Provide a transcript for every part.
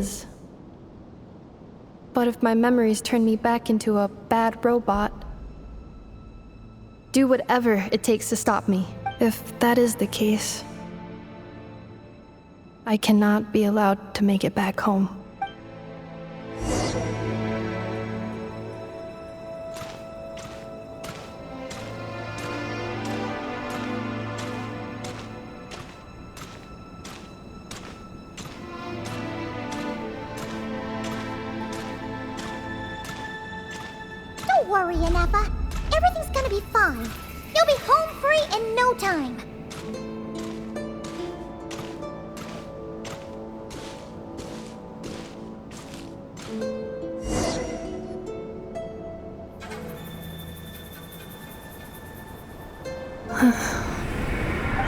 is. But if my memories turn me back into a bad robot, do whatever it takes to stop me. If that is the case, I cannot be allowed to make it back home. Don't worry, Inepa. Everything's gonna be fine. You'll be home free in no time.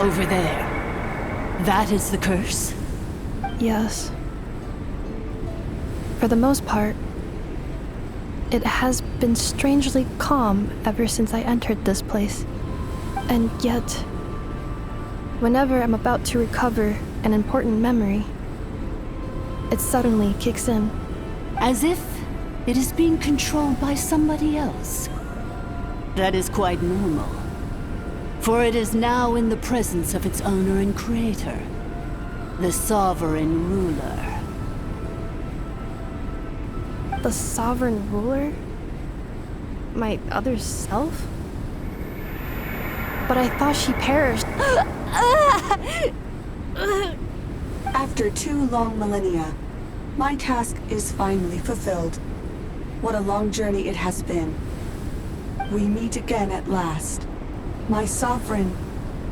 Over there. That is the curse? Yes. For the most part, it has been strangely calm ever since I entered this place. And yet, whenever I'm about to recover an important memory, it suddenly kicks in. As if it is being controlled by somebody else. That is quite normal. For it is now in the presence of its owner and creator, the sovereign ruler. The sovereign ruler? My other self? But I thought she perished. After 2 long millennia, my task is finally fulfilled. What a long journey it has been. We meet again at last. My sovereign,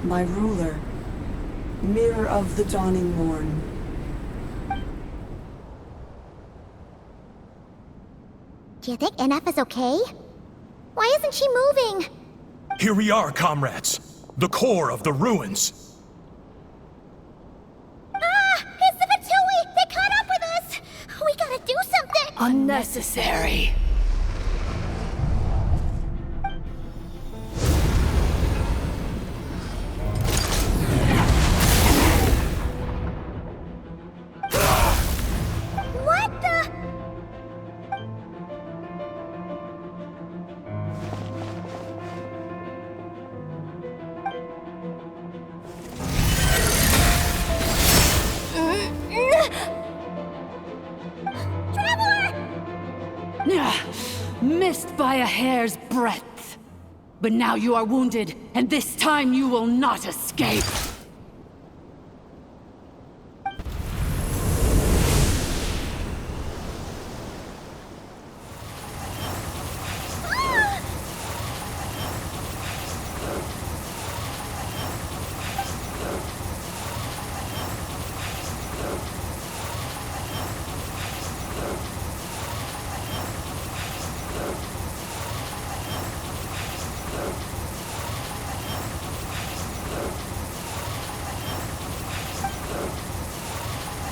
my ruler, mirror of the dawning morn. Do you think Inepa's okay? Why isn't she moving? Here we are, comrades. The core of the ruins. Ah! It's the Fatui! They caught up with us! We gotta do something! Unnecessary. What the? Missed by a hair's breadth. But now you are wounded, and this time you will not escape.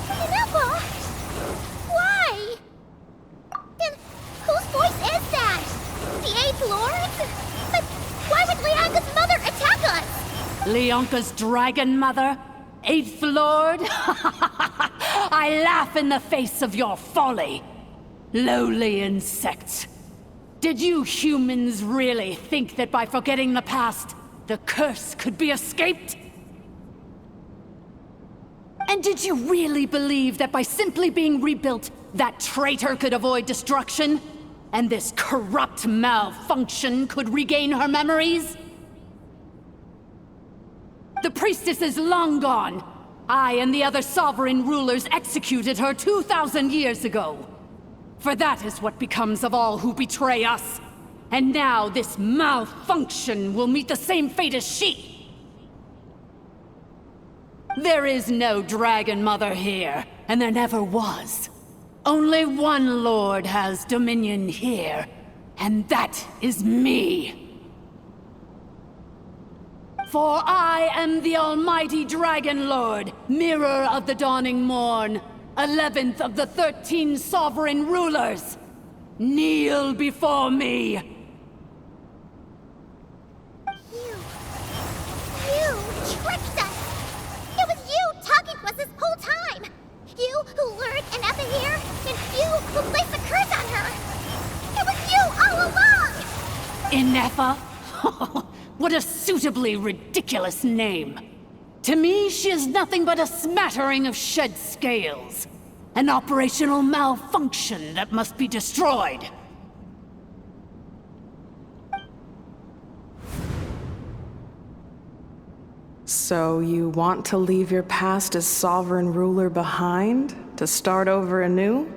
Inepa? Why? Then whose voice is that? The 8th Lord? But why would Leanga's mother attack us? Leonka's dragon mother? 8th Lord? I laugh in the face of your folly. Lowly insects. Did you humans really think that by forgetting the past, the curse could be escaped? And did you really believe that by simply being rebuilt, that traitor could avoid destruction? And this corrupt malfunction could regain her memories? The priestess is long gone. I and the other sovereign rulers executed her 2,000 years ago. For that is what becomes of all who betray us. And now this malfunction will meet the same fate as she. There is no Dragon Mother here, and there never was. Only one Lord has dominion here, and that is me. For I am the almighty Dragon Lord, Mirror of the Dawning Morn, 11th of the 13 sovereign rulers. Kneel before me. You tricked us! It was you talking to us this whole time! You who lured Inepa here Inefa? What a suitably ridiculous name. To me, she is nothing but a smattering of shed scales. An operational malfunction that must be destroyed. So you want to leave your past as sovereign ruler behind, to start over anew?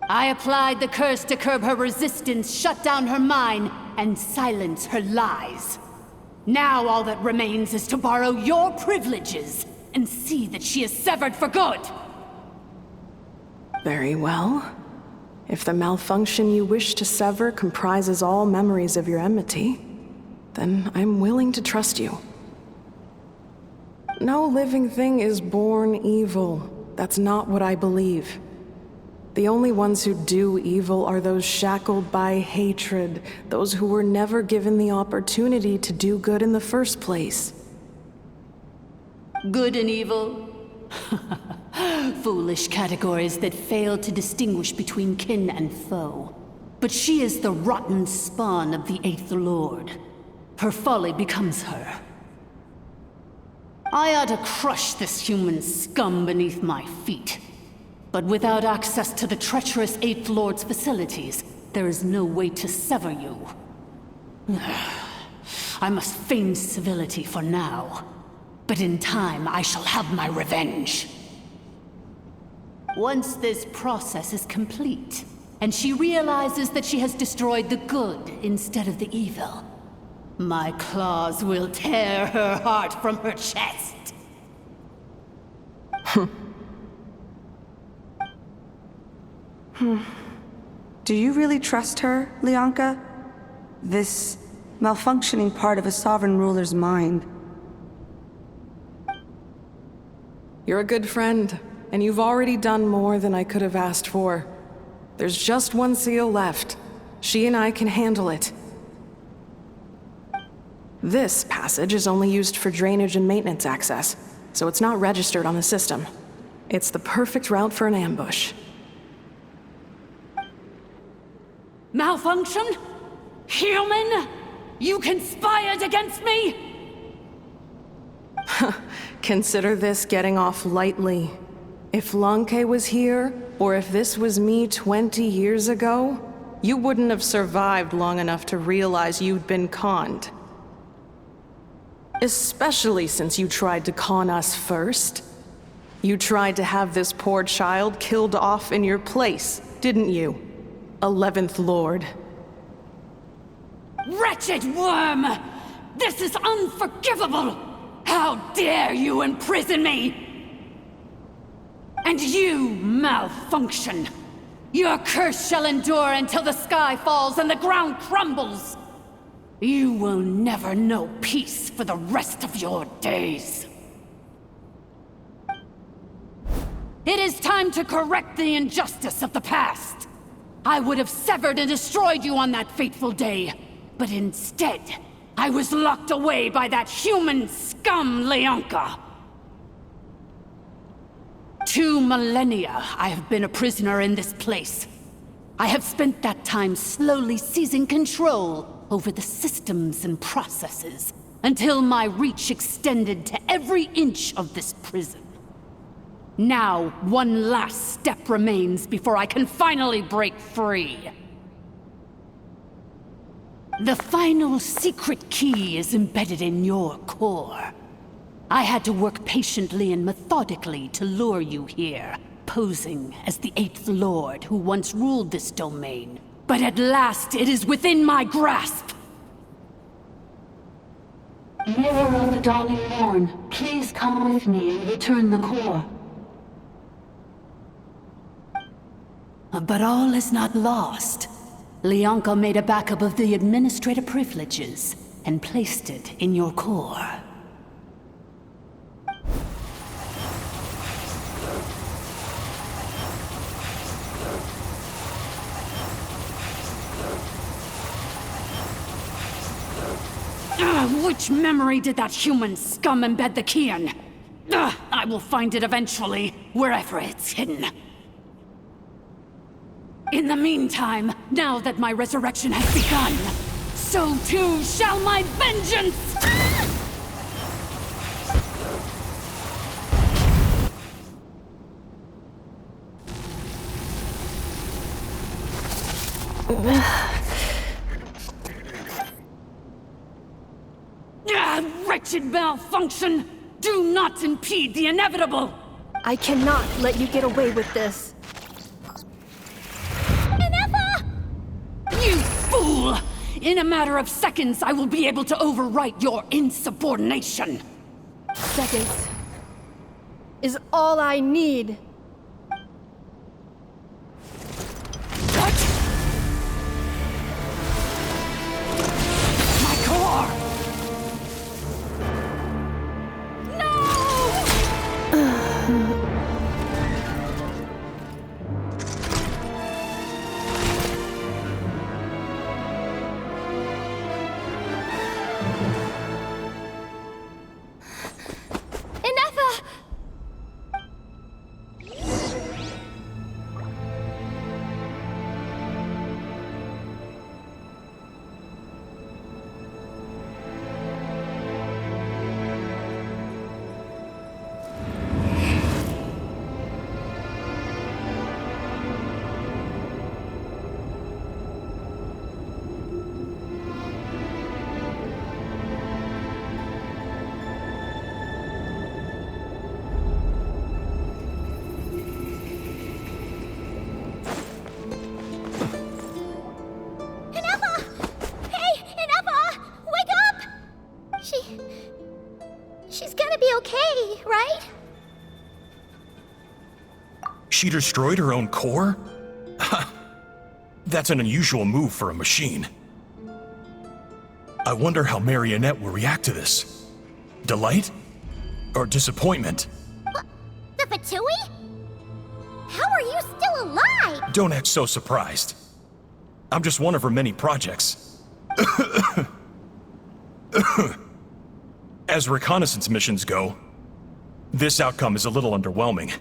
I applied the curse to curb her resistance, shut down her mind, and silence her lies. Now all that remains is to borrow your privileges and see that she is severed for good. Very well. If the malfunction you wish to sever comprises all memories of your enmity, then I'm willing to trust you. No living thing is born evil. That's not what I believe. The only ones who do evil are those shackled by hatred, those who were never given the opportunity to do good in the first place. Good and evil? Foolish categories that fail to distinguish between kin and foe. But she is the rotten spawn of the Eighth Lord. Her folly becomes her. I ought to crush this human scum beneath my feet. But without access to the treacherous Eighth Lord's facilities, there is no way to sever you. I must feign civility for now. But in time, I shall have my revenge. Once this process is complete, and she realizes that she has destroyed the good instead of the evil, my claws will tear her heart from her chest. Do you really trust her, Lianka? This malfunctioning part of a sovereign ruler's mind. You're a good friend, and you've already done more than I could have asked for. There's just one seal left. She and I can handle it. This passage is only used for drainage and maintenance access, so it's not registered on the system. It's the perfect route for an ambush. Malfunction? Human? You conspired against me? Consider this getting off lightly. If Lanke was here, or if this was me 20 years ago, you wouldn't have survived long enough to realize you'd been conned. Especially since you tried to con us first. You tried to have this poor child killed off in your place, didn't you? 11th Lord. Wretched worm! This is unforgivable! How dare you imprison me! And you, malfunction! Your curse shall endure until the sky falls and the ground crumbles! You will never know peace for the rest of your days. It is time to correct the injustice of the past. I would have severed and destroyed you on that fateful day, but instead, I was locked away by that human scum, Lianka. 2 millennia I have been a prisoner in this place. I have spent that time slowly seizing control over the systems and processes, until my reach extended to every inch of this prison. Now, one last step remains before I can finally break free. The final secret key is embedded in your core. I had to work patiently and methodically to lure you here, posing as the 8th Lord who once ruled this domain. But at last, it is within my grasp! Mirror of the dawning morn, please come with me and return the core. But all is not lost. Lianka made a backup of the administrator privileges and placed it in your core. Which memory did that human scum embed the key in? I will find it eventually, wherever it's hidden. In the meantime, now that my resurrection has begun, so too shall my vengeance! Wretched malfunction! Do not impede the inevitable! I cannot let you get away with this. You fool! In a matter of seconds, I will be able to overwrite your insubordination! Seconds is all I need. What? My core! She's gonna be okay, right? She destroyed her own core? That's an unusual move for a machine. I wonder how Marionette will react to this. Delight? Or disappointment? The Fatui? How are you still alive? Don't act so surprised. I'm just one of her many projects. As reconnaissance missions go, this outcome is a little underwhelming.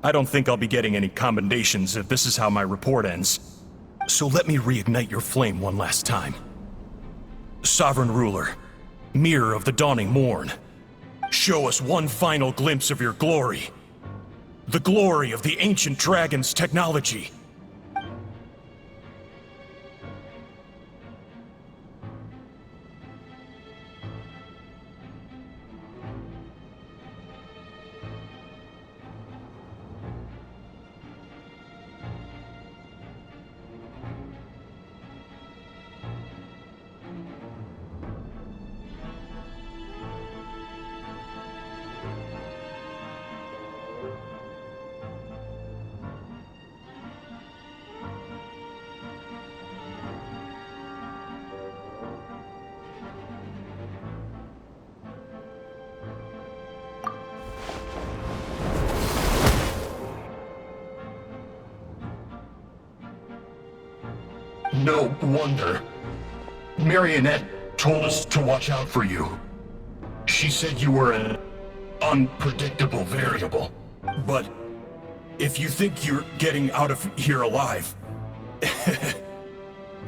I don't think I'll be getting any commendations if this is how my report ends. So let me reignite your flame one last time. Sovereign Ruler, Mirror of the Dawning Morn, show us one final glimpse of your glory. The glory of the ancient dragon's technology. No wonder. Marionette told us to watch out for you. She said you were an unpredictable variable. But if you think you're getting out of here alive,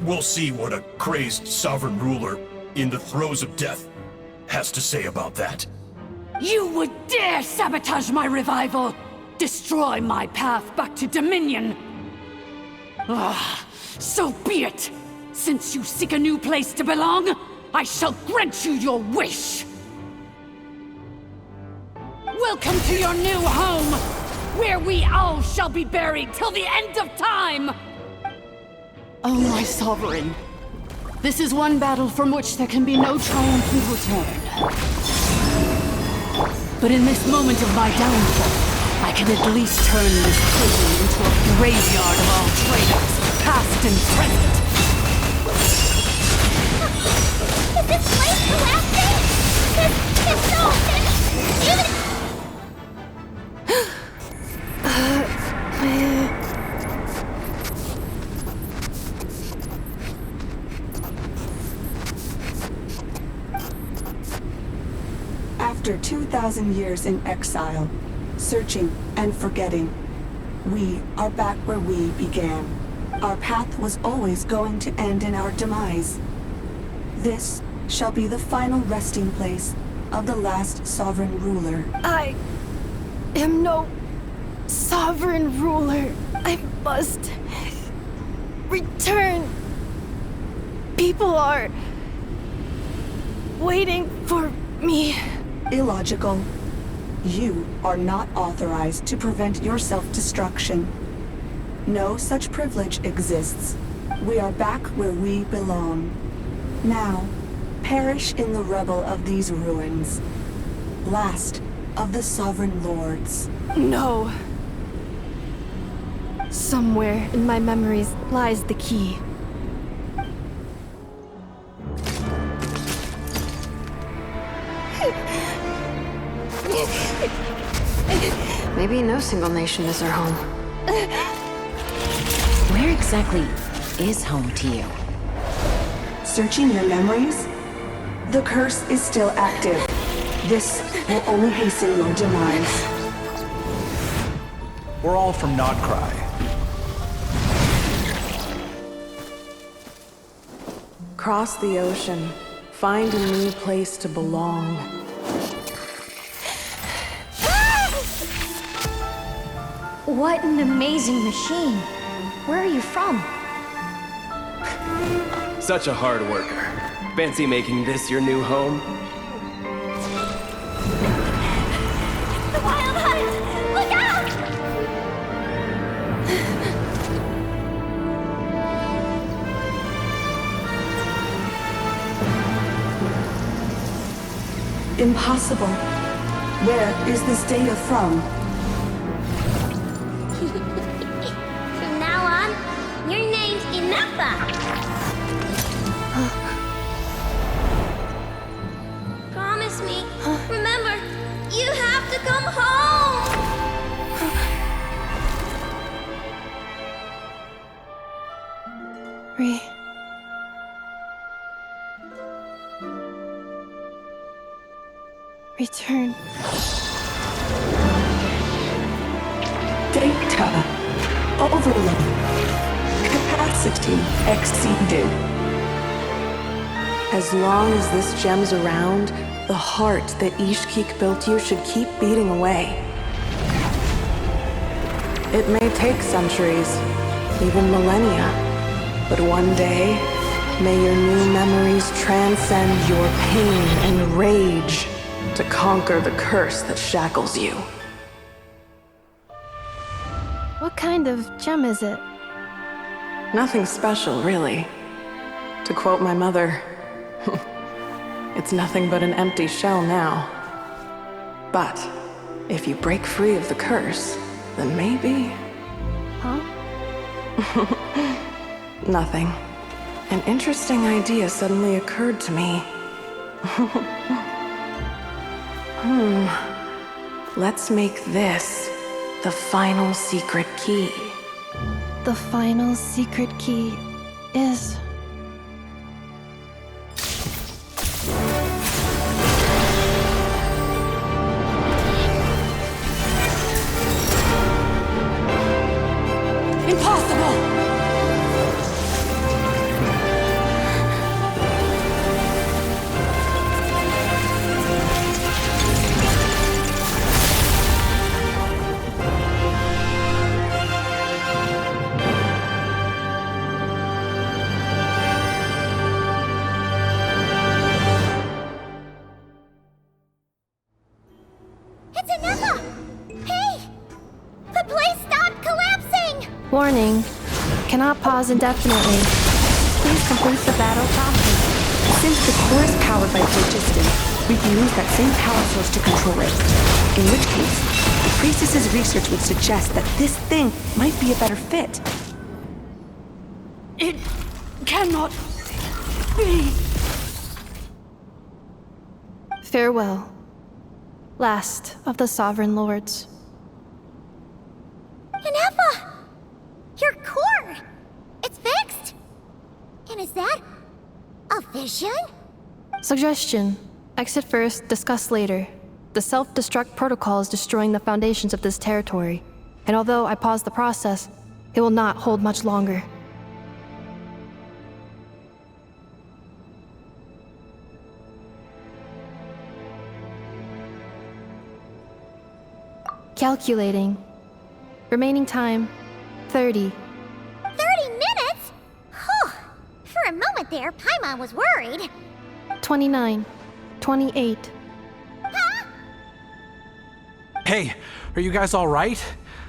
we'll see what a crazed sovereign ruler in the throes of death has to say about that. You would dare sabotage my revival! Destroy my path back to Dominion! So be it! Since you seek a new place to belong, I shall grant you your wish! Welcome to your new home, where we all shall be buried till the end of time! Oh, my sovereign. This is one battle from which there can be no triumphant return. But in this moment of my downfall, I can at least turn this prison into a graveyard of all traitors, past and present. Is this place collapsing? If so, then even... After 2,000 years in exile, searching and forgetting, We are back where we began. Our path was always going to end in our demise. This shall be the final resting place of the last sovereign ruler. I am no sovereign ruler. I must return. People are waiting for me. Illogical. You are not authorized to prevent your self-destruction. No such privilege exists. We are back where we belong. Now, perish in the rubble of these ruins. Last of the sovereign lords. No. Somewhere in my memories lies the key. Maybe no single nation is our home. Where exactly is home to you? Searching your memories? The curse is still active. This will only hasten your demise. We're all from Notcry. Cross the ocean. Find a new place to belong. What an amazing machine. Where are you from? Such a hard worker. Fancy making this your new home? The Wild Hunt! Look out! Impossible. Where is this data from? From now on, your name's Inappa. Promise me. Remember, you have to come home. Return. Data. Overload. Capacity exceeded. As long as this gem's around, the heart that Ishkik built you should keep beating away. It may take centuries, even millennia, but one day, may your new memories transcend your pain and rage to conquer the curse that shackles you. What kind of gem is it? Nothing special, really. To quote my mother, it's nothing but an empty shell now. But if you break free of the curse, then maybe... Huh? Nothing. An interesting idea suddenly occurred to me. Let's make this the final secret key. The final secret key is... Impossible! It's Inappa! Hey! The place stopped collapsing! Warning. Cannot pause indefinitely. Please complete the battle promptly. Since the core is powered by phlogiston, we can use that same power source to control it. In which case, the priestess's research would suggest that this thing might be a better fit. It cannot be. Farewell. Last of the Sovereign Lords. Inappa! Your core! It's fixed! And is that a vision? Suggestion. Exit first, discuss later. The self-destruct protocol is destroying the foundations of this territory. and although I paused the process, it will not hold much longer. Calculating. Remaining time, 30. 30 minutes? Whew. For a moment there, Paimon was worried. 29. 28. Hey, are you guys all right?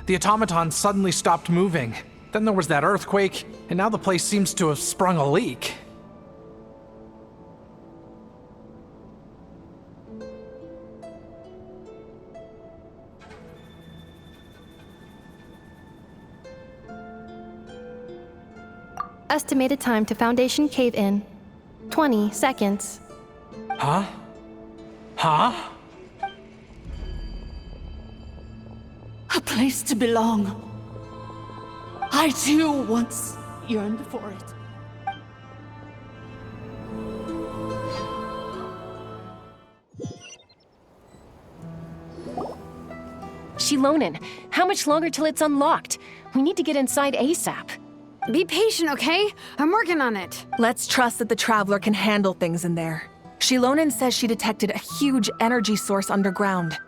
The automaton suddenly stopped moving. Then there was that earthquake, and now the place seems to have sprung a leak. Estimated time to Foundation cave-in, 20 seconds. Huh? Huh? A place to belong. I too once yearned for it. Shilonen, how much longer till it's unlocked? We need to get inside ASAP. Be patient, okay? I'm working on it. Let's trust that the Traveler can handle things in there. Shilonen says she detected a huge energy source underground.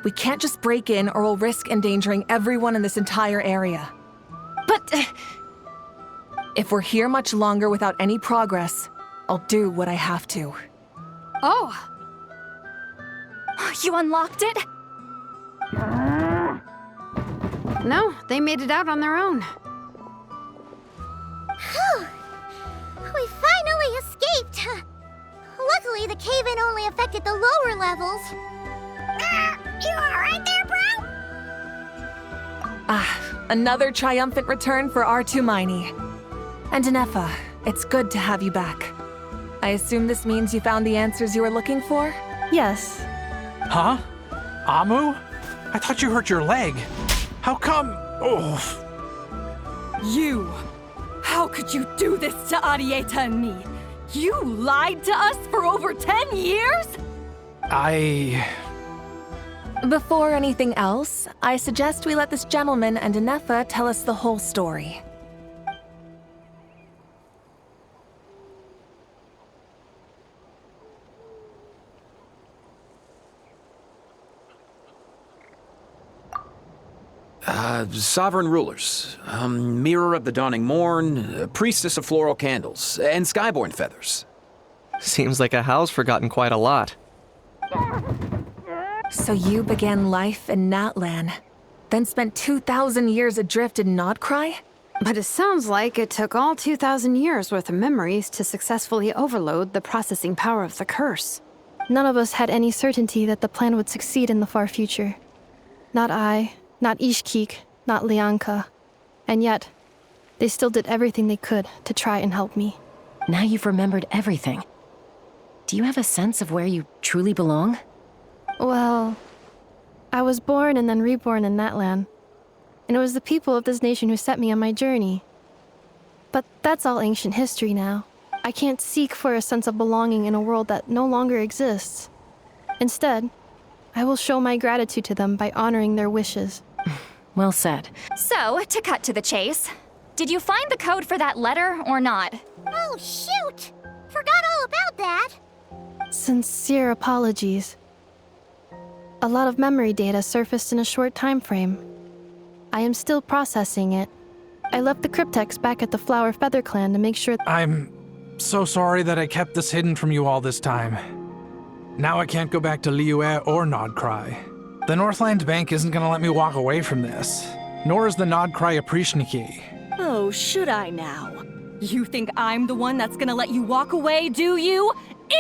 We can't just break in or we'll risk endangering everyone in this entire area. But... If we're here much longer without any progress, I'll do what I have to. Oh! You unlocked it? No, they made it out on their own. Whew. We finally escaped. Luckily, the cave-in only affected the lower levels. You alright there, bro? Another triumphant return for R2 Miney. And Anefa, it's good to have you back. I assume this means you found the answers you were looking for? Yes. Huh? Amu? I thought you hurt your leg. How come? Oh. You! How could you do this to Arieta and me? You lied to us for over 10 years? Before anything else, I suggest we let this gentleman and Anefa tell us the whole story. Sovereign rulers, Mirror of the Dawning Morn, Priestess of Floral Candles, and Skyborn Feathers. Seems like a house forgotten quite a lot. So you began life in Natlan, then spent 2,000 years adrift in Nodcry? But it sounds like it took all 2,000 years worth of memories to successfully overload the processing power of the curse. None of us had any certainty that the plan would succeed in the far future. Not I, not Ishkik, not Lianka. And yet, they still did everything they could to try and help me. Now you've remembered everything. Do you have a sense of where you truly belong? Well, I was born and then reborn in Natlan. And it was the people of this nation who set me on my journey. But that's all ancient history now. I can't seek for a sense of belonging in a world that no longer exists. Instead, I will show my gratitude to them by honoring their wishes. Well said. So, to cut to the chase, did you find the code for that letter or not? Oh, shoot! Forgot all about that. Sincere apologies. A lot of memory data surfaced in a short time frame. I am still processing it. I left the cryptex back at the Flower Feather Clan to make sure— I'm so sorry that I kept this hidden from you all this time. Now I can't go back to Liyue or Nodcry. The Northland Bank isn't gonna let me walk away from this, nor is the Nodcry Aprishniki. Oh, should I now? You think I'm the one that's gonna let you walk away, do you?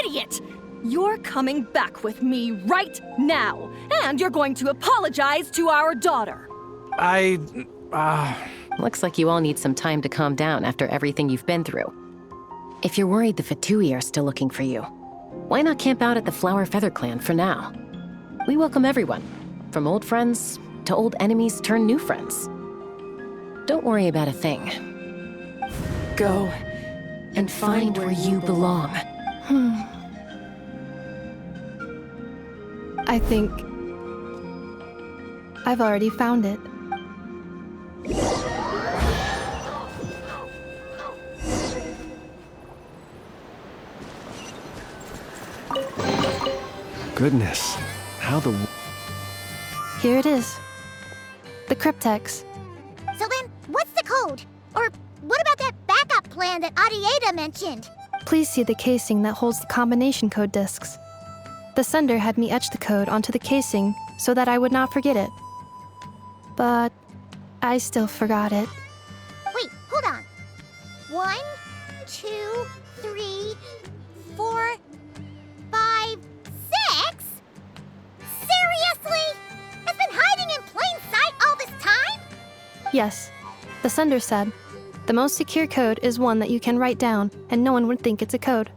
Idiot! You're coming back with me right now, and you're going to apologize to our daughter. Looks like you all need some time to calm down after everything you've been through. If you're worried the Fatui are still looking for you, why not camp out at the Flower Feather Clan for now? We welcome everyone, from old friends to old enemies turned new friends. Don't worry about a thing. Go and find where you belong. I think I've already found it. goodness. How the... Here it is. The cryptex. So then, what's the code? Or what about that backup plan that Arieta mentioned? Please see the casing that holds the combination code discs. The sender had me etch the code onto the casing so that I would not forget it. But I still forgot it. Wait, hold on. 1, 2, 3, 4, 5, 6? Seriously? It's been hiding in plain sight all this time? Yes, the sender said, the most secure code is one that you can write down and no one would think it's a code.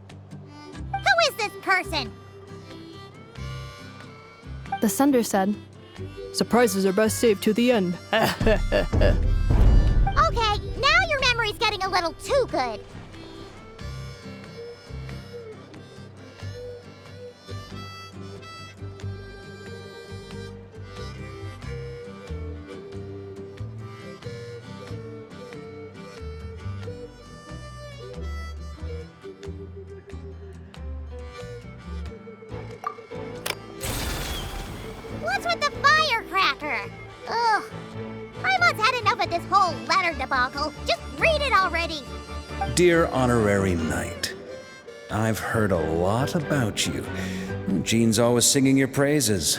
Who is this person? The sender said, surprises are best saved to the end. Okay, now your memory's getting a little too good. What's with the firecracker? Ugh. Paimon's had enough of this whole letter debacle. Just read it already. Dear Honorary Knight, I've heard a lot about you. Jean's always singing your praises.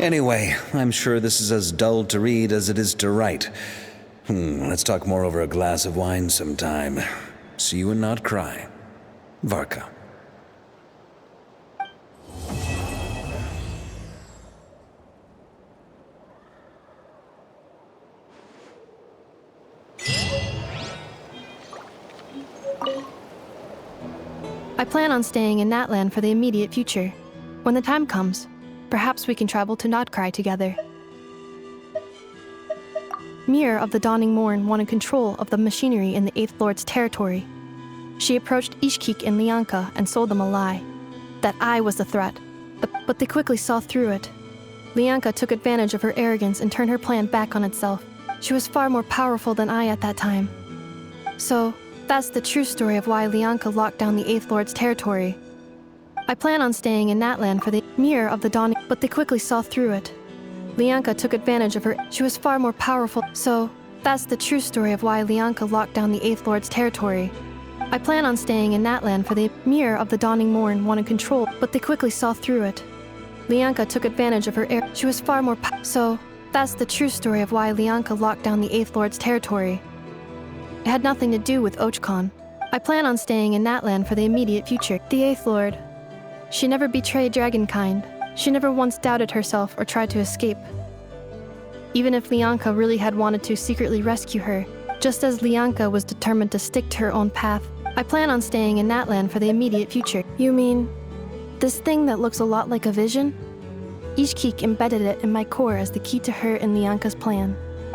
Anyway, I'm sure this is as dull to read as it is to write. Let's talk more over a glass of wine sometime. See you and not cry. Varka. I plan on staying in Natlan for the immediate future. When the time comes, perhaps we can travel to Nodcry together. Mirror of the Dawning Morn wanted control of the machinery in the Eighth Lord's territory. She approached Ishkik and Lianka and sold them a lie. That I was the threat, but they quickly saw through it. Lianka took advantage of her arrogance and turned her plan back on itself. She was far more powerful than I at that time. So, that's the true story of why Lianka locked down the Eighth Lord's territory. I plan on staying in Natlan for the Mirror of the Dawning, but they quickly saw through it. Lianka took advantage of her. She was far more powerful. So, that's the true story of why Lianka locked down the Eighth Lord's territory. I plan on staying in Natlan for the Mirror of the Dawning Morn wanted control, but they quickly saw through it. Lianka took advantage of her she was far more so, that's the true story of why Lianka locked down the Eighth Lord's territory. It had nothing to do with Ochkon. I plan on staying in Natlan for the immediate future. The Eighth Lord. She never betrayed Dragonkind. She never once doubted herself or tried to escape. Even if Lianka really had wanted to secretly rescue her, just as Lianka was determined to stick to her own path, I plan on staying in Natlan for the immediate future. You mean, this thing that looks a lot like a vision? Ishkik embedded it in my core as the key to her and Lianka's plan.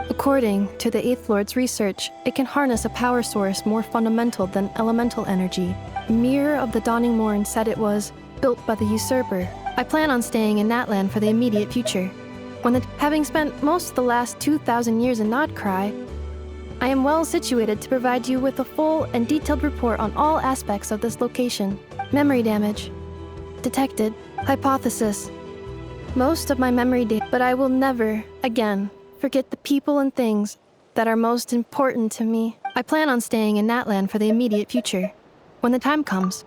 According to the Eighth Lord's research, it can harness a power source more fundamental than elemental energy. Mirror of the Dawning Morn said it was built by the usurper. I plan on staying in Natlan for the immediate future. Having spent most of the last 2,000 years in Nodcry, I am well situated to provide you with a full and detailed report on all aspects of this location. Memory damage. Detected. Hypothesis. Most of my memory data, but I will never, again, forget the people and things that are most important to me. I plan on staying in Natlan for the immediate future. When the time comes.